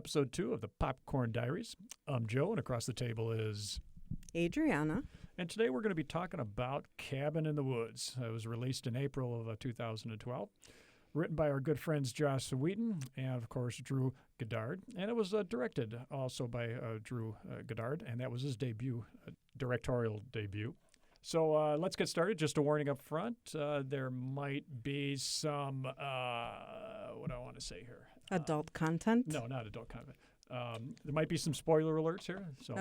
episode 2 of the Popcorn Diaries. I'm Joe, and across the table is Adriana. And today we're going to be talking about Cabin in the Woods. It was released in April of 2012, written by our good friends Joss Whedon and, of course, Drew Goddard. And it was directed also by Drew Goddard, and that was his debut, directorial debut. So let's get started. Just a warning up front. There might be some, what do I want to say here? Adult content? No, not adult content. There might be some spoiler alerts here. So,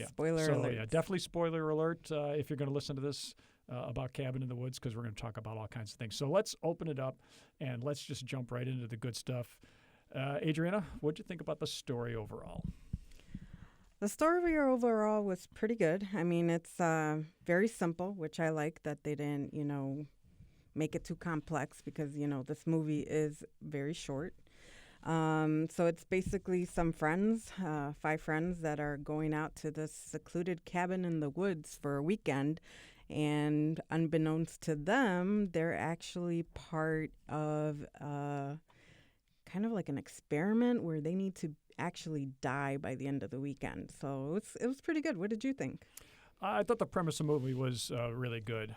spoiler alerts. Yeah, definitely spoiler alert if you're going to listen to this about Cabin in the Woods, because we're going to talk about all kinds of things. So let's open it up, and let's just jump right into the good stuff. Adriana, what did you think about the story overall? The story overall was pretty good. I mean, it's very simple, which I like that they didn't, make it too complex because, this movie is very short. So it's basically some friends, 5 friends that are going out to this secluded cabin in the woods for a weekend. And unbeknownst to them, they're actually part of kind of like an experiment where they need to actually die by the end of the weekend. So it was pretty good. What did you think? I thought the premise of the movie was really good.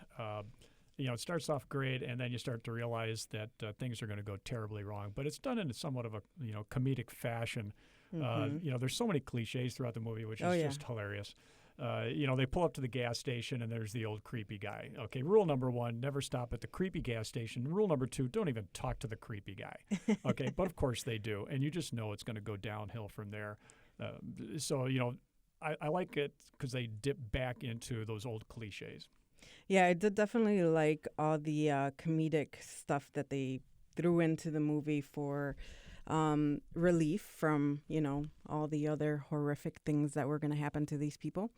It starts off great, and then you start to realize that things are going to go terribly wrong. But it's done in somewhat of a comedic fashion. Mm-hmm. There's so many cliches throughout the movie, which is just hilarious. They pull up to the gas station, and there's the old creepy guy. Okay, rule number 1, never stop at the creepy gas station. Rule number 2, don't even talk to the creepy guy. Okay, but of course they do, and you just know it's going to go downhill from there. I like it because they dip back into those old cliches. Yeah, I did definitely like all the comedic stuff that they threw into the movie for relief from, all the other horrific things that were going to happen to these people.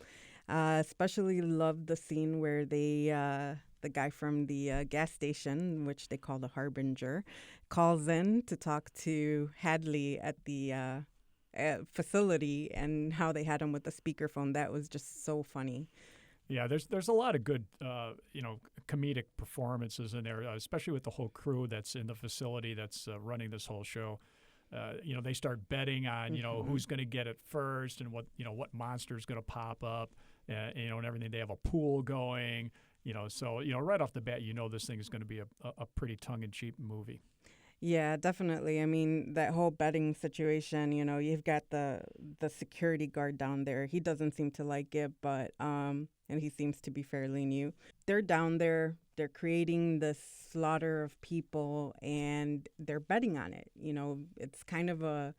Especially loved the scene where the guy from the gas station, which they call the Harbinger, calls in to talk to Hadley at the facility and how they had him with the speakerphone. That was just so funny. Yeah, there's a lot of good, comedic performances in there, especially with the whole crew that's in the facility that's running this whole show. They start betting on, who's going to get it first and what monster's going to pop up, and everything. They have a pool going, so right off the bat, this thing is going to be a pretty tongue-in-cheek movie. Yeah, definitely. I mean, that whole betting situation, you've got the security guard down there. He doesn't seem to like it, but and he seems to be fairly new. They're down there. They're creating this slaughter of people, and they're betting on it. It's kind of a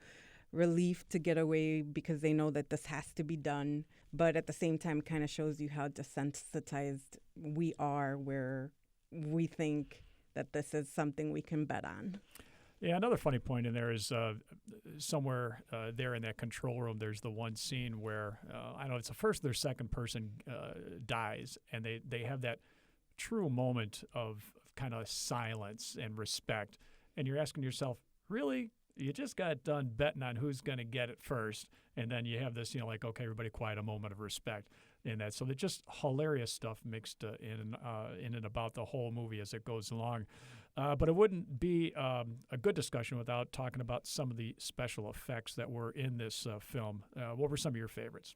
relief to get away because they know that this has to be done. But at the same time, it kind of shows you how desensitized we are, where we think that this is something we can bet on. Yeah, another funny point in there is somewhere there in that control room, there's the one scene where, I don't know, it's the first or second person dies, and they have that true moment of kind of silence and respect. And you're asking yourself, really? You just got done betting on who's going to get it first, and then you have this, okay, everybody quiet, a moment of respect in that. So it's just hilarious stuff mixed in and about the whole movie as it goes along. But it wouldn't be a good discussion without talking about some of the special effects that were in this film. What were some of your favorites?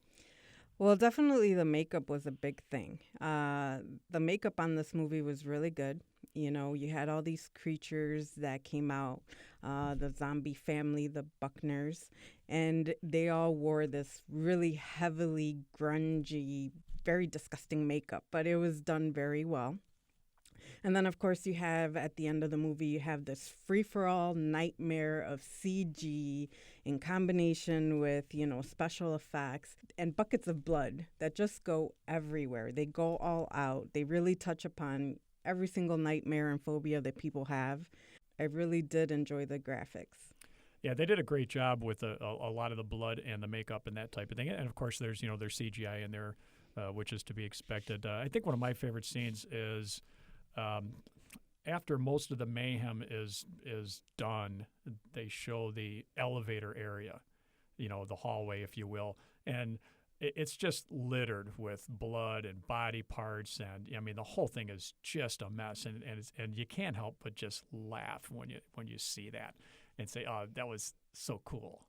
Well, definitely the makeup was a big thing. The makeup on this movie was really good. You had all these creatures that came out, the zombie family, the Buckners, and they all wore this really heavily grungy, very disgusting makeup, but it was done very well. And then, of course, you have, at the end of the movie, you have this free-for-all nightmare of CG in combination with, special effects and buckets of blood that just go everywhere. They go all out. They really touch upon every single nightmare and phobia that people have. I really did enjoy the graphics. Yeah, they did a great job with a lot of the blood and the makeup and that type of thing. And, of course, there's, there's CGI in there, which is to be expected. I think one of my favorite scenes is after most of the mayhem is done, they show the elevator area, the hallway, if you will. And it's just littered with blood and body parts, and the whole thing is just a mess, and you can't help but just laugh when you see that and say, oh, that was so cool.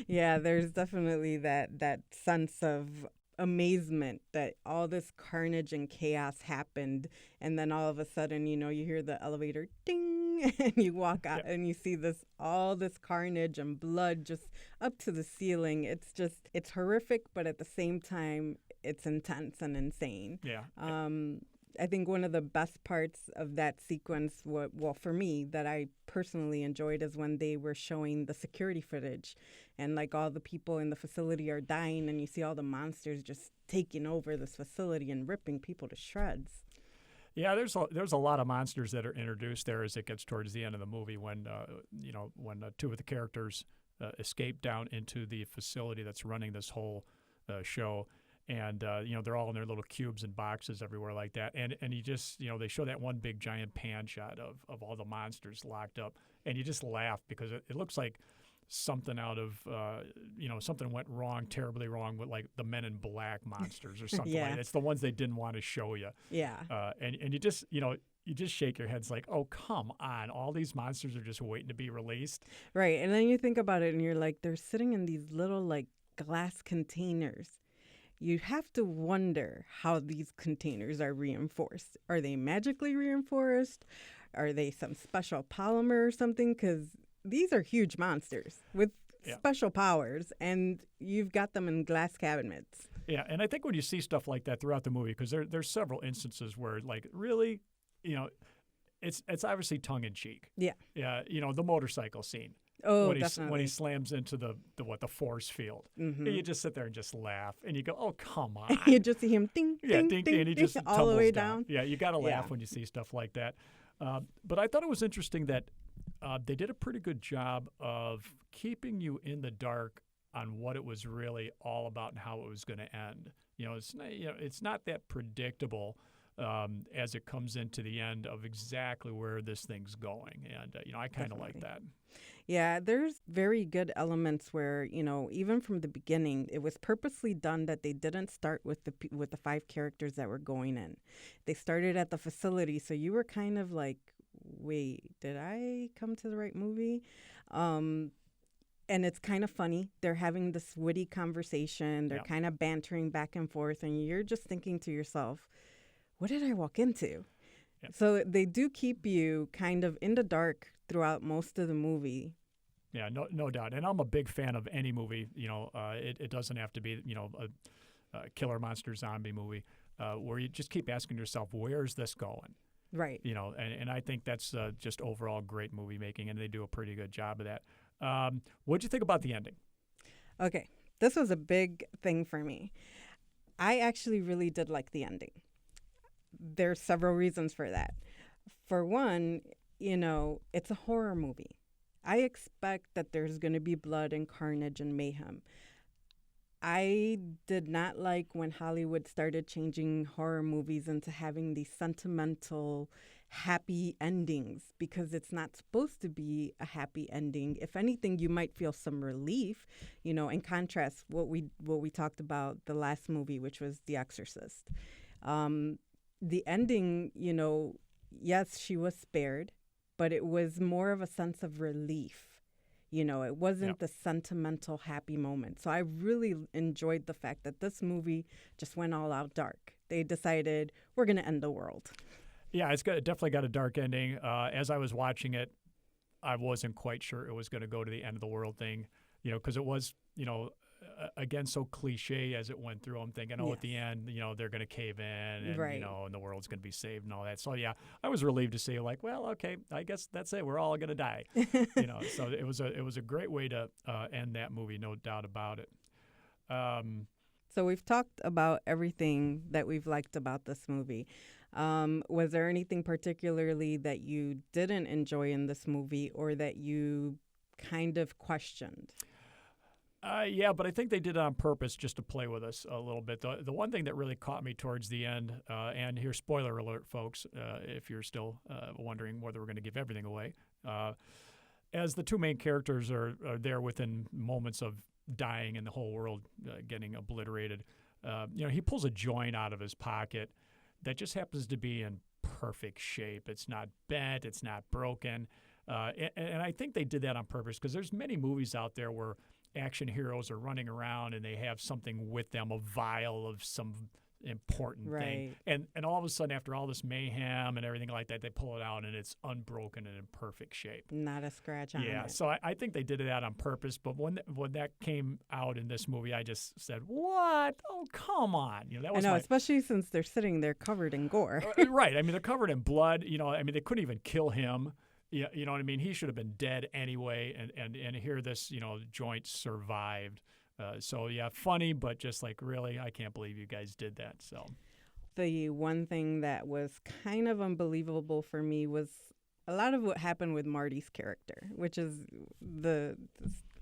Yeah, there's definitely that sense of amazement that all this carnage and chaos happened, and then all of a sudden, you hear the elevator ding, and you walk out Yep. and you see all this carnage and blood just up to the ceiling. It's horrific, but at the same time, it's intense and insane. Yeah. I think one of the best parts of that sequence, well, for me, that I personally enjoyed is when they were showing the security footage and like all the people in the facility are dying and you see all the monsters just taking over this facility and ripping people to shreds. Yeah, there's a lot of monsters that are introduced there as it gets towards the end of the movie when two of the characters escape down into the facility that's running this whole show. And, they're all in their little cubes and boxes everywhere like that. And you just, they show that one big giant pan shot of all the monsters locked up. And you just laugh because it looks like something out of, something went wrong, terribly wrong with like the Men in Black monsters or something like that. It's the ones they didn't want to show you. Yeah. And you just, you just shake your head. It's like, oh, come on. All these monsters are just waiting to be released. Right. And then you think about it and you're like, they're sitting in these little like glass containers. You have to wonder how these containers are reinforced. Are they magically reinforced? Are they some special polymer or something? Because these are huge monsters with special powers, and you've got them in glass cabinets. Yeah, and I think when you see stuff like that throughout the movie, because there's several instances where, like, really, it's obviously tongue-in-cheek. Yeah. Yeah, the motorcycle scene. Oh, when definitely. When he slams into the force field. Mm-hmm. And you just sit there and just laugh. And you go, oh, come on. You just see him ding, ding, ding, and he just all tumbles the way down. Yeah, you got to laugh when you see stuff like that. But I thought it was interesting that they did a pretty good job of keeping you in the dark on what it was really all about and how it was going to end. It's not that predictable as it comes into the end of exactly where this thing's going. And, I kind of like that. Yeah, there's very good elements where, even from the beginning, it was purposely done that they didn't start with the 5 characters that were going in. They started at the facility, so you were kind of like, wait, did I come to the right movie? And it's kind of funny. They're having this witty conversation. They're kind of bantering back and forth, and you're just thinking to yourself, what did I walk into? Yeah. So they do keep you kind of in the dark throughout most of the movie. Yeah, no doubt. And I'm a big fan of any movie. It doesn't have to be, a killer monster zombie movie where you just keep asking yourself, where's this going? Right. And I think that's just overall great movie making, and they do a pretty good job of that. What'd you think about the ending? Okay, this was a big thing for me. I actually really did like the ending. There's several reasons for that. For one, it's a horror movie. I expect that there's going to be blood and carnage and mayhem. I did not like when Hollywood started changing horror movies into having these sentimental, happy endings, because it's not supposed to be a happy ending. If anything, you might feel some relief, in contrast what we talked about the last movie, which was The Exorcist. The ending, yes, she was spared, but it was more of a sense of relief. It wasn't the sentimental, happy moment. So I really enjoyed the fact that this movie just went all out dark. They decided, we're going to end the world. Yeah, definitely got a dark ending. As I was watching it, I wasn't quite sure it was going to go to the end of the world thing, because it was, again, so cliche as it went through. I'm thinking, at the end, they're going to cave in and, and the world's going to be saved and all that. So, yeah, I was relieved to see, like, well, okay, I guess that's it. We're all going to die. So it was a great way to end that movie, no doubt about it. So we've talked about everything that we've liked about this movie. Was there anything particularly that you didn't enjoy in this movie or that you kind of questioned? Yeah, but I think they did it on purpose just to play with us a little bit. The one thing that really caught me towards the end, and here's spoiler alert, folks, if you're still wondering whether we're going to give everything away, as the 2 main characters are there within moments of dying and the whole world getting obliterated, he pulls a joint out of his pocket that just happens to be in perfect shape. It's not bent. It's not broken. And I think they did that on purpose because there's many movies out there where action heroes are running around and they have something with them, a vial of some important thing. And all of a sudden, after all this mayhem and everything like that, they pull it out and it's unbroken and in perfect shape. Not a scratch on it. Yeah, so I think they did that on purpose. But when that came out in this movie, I just said, "What? Oh, come on!" That was especially since they're sitting there covered in gore. Right. I mean, they're covered in blood. I mean, they couldn't even kill him. You know what I mean? He should have been dead anyway. And here, this joint survived. So yeah, funny, but just like, really, I can't believe you guys did that. So the one thing that was kind of unbelievable for me was a lot of what happened with Marty's character, which is the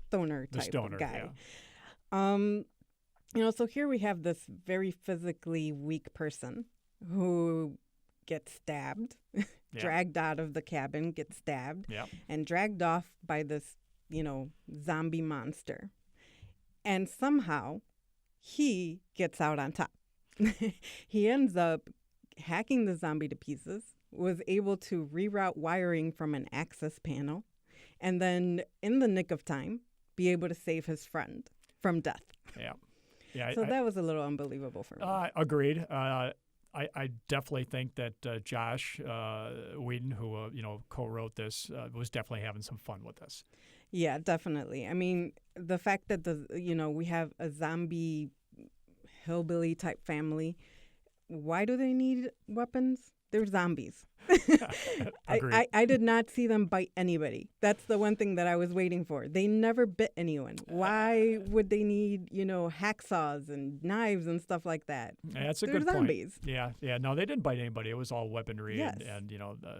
stoner type of guy. Yeah. So here we have this very physically weak person who gets stabbed, dragged out of the cabin, gets stabbed, and dragged off by this, zombie monster. And somehow he gets out on top. He ends up hacking the zombie to pieces, was able to reroute wiring from an access panel, and then in the nick of time, be able to save his friend from death. Yeah. So that was a little unbelievable for me. Agreed. I definitely think that Josh Whedon, who co-wrote this, was definitely having some fun with this. Yeah, definitely. I mean, the fact that we have a zombie hillbilly type family, why do they need weapons? They're zombies. I did not see them bite anybody. That's the one thing that I was waiting for. They never bit anyone. Why would they need, hacksaws and knives and stuff like that? That's a They're good zombies. point. Yeah. No, they didn't bite anybody. It was all weaponry and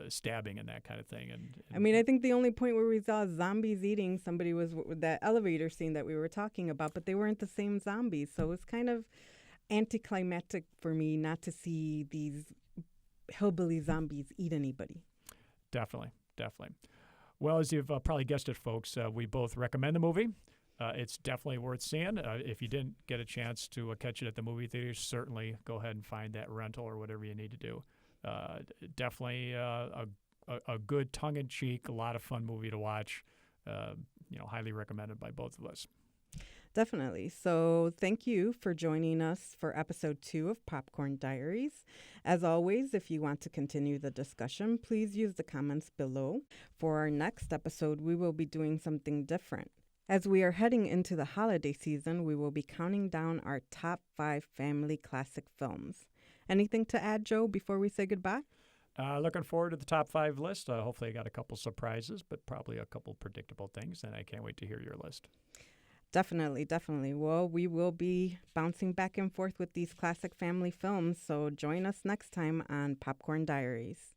stabbing and that kind of thing. And I mean, I think the only point where we saw zombies eating somebody was with that elevator scene that we were talking about, but they weren't the same zombies. So it's kind of anticlimactic for me not to see these hillbilly zombies eat anybody. Definitely. Well, as you've probably guessed it, folks, we both recommend the movie. It's definitely worth seeing. If you didn't get a chance to catch it at the movie theaters, certainly go ahead and find that rental or whatever you need to do. Definitely a good tongue-in-cheek, a lot of fun movie to watch. Highly recommended by both of us. Definitely. So thank you for joining us for episode 2 of Popcorn Diaries. As always, if you want to continue the discussion, please use the comments below. For our next episode, we will be doing something different. As we are heading into the holiday season, we will be counting down our top 5 family classic films. Anything to add, Joe, before we say goodbye? Looking forward to the top 5 list. Hopefully I got a couple surprises, but probably a couple predictable things, and I can't wait to hear your list. Definitely. Well, we will be bouncing back and forth with these classic family films, so join us next time on Popcorn Diaries.